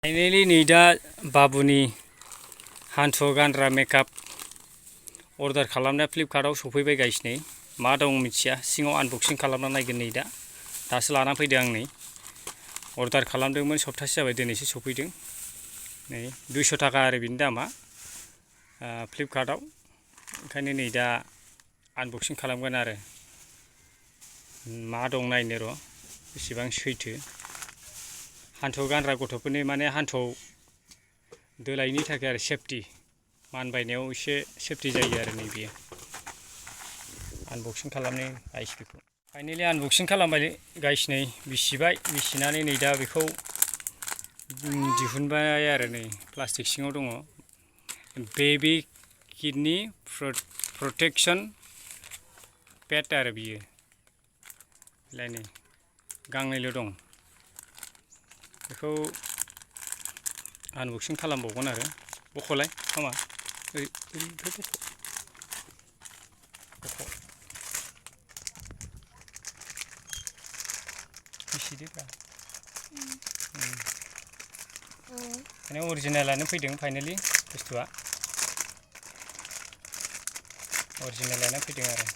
finally नै दा बाबुनि हान्थु गानग्रा मेकआप अर्डार खालामनाया फ्लिपकार्टआव सफैबाय गाइस नै मा दं मिथिया सिङाव आनबक्सिं खालामना नायगोन नै दासो लाना फैदों आं नै अर्डार खालामदोंमोन सप्तासे जाबाय दिनैसो सफैदों नै 200 थाखा आरो बिनि दामा फ्लिपकार्टआव ओंखायनो नै दा आनबक्सिं खालामगोन आरो मा दं नायनो र' बेसेबां सैथो हान्थु गानग्रा गथ'फोरनि माने हान्थुआव दोलायनि थाखाय आरो सेफटि मानबायनायाव एसे सेफटि जायो आरो नै बेयो आनबक्सिं खालामनो गाइस बेखौ फाइनालि आनबक्सिं खालामबाय गाइस नै बिसिबाय बिसिनानै नै दा बेखौ दिहुनबाय आरो नै प्लास्टिक सिङाव दङ बेबी किडनि प्रटेक्शन पेड आरो बियो लायनै गांनैल' दं बेखौ आनबक्सिं खालामबावगोन आरो बख'लाय मामा बिसिदोब्रा माने अरिजिनेलानो फैदों फाइनालि बुस्थुआ अरिजिनेलानो फैदों आरो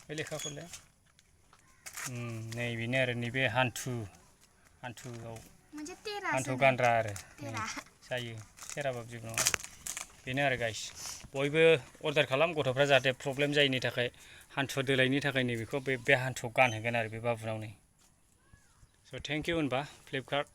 बे लेखाखौलाय नै बेनो आरो नैबे हान्थुआव हान्थु गानग्रा आरो जायो सेराबाबो जेबो नङा बेनो आरो गाइस बयबो अर्डार खालाम गथ'फ्रा जाहाथे प्रब्लेम जायिनि थाखाय हान्थु दोलायनि थाखाय नैबेखौ बे हान्थुआव गानहोगोन आरो बे बाबुनाव नै स' थेंक इउ होनबा फ्लिपकार्ट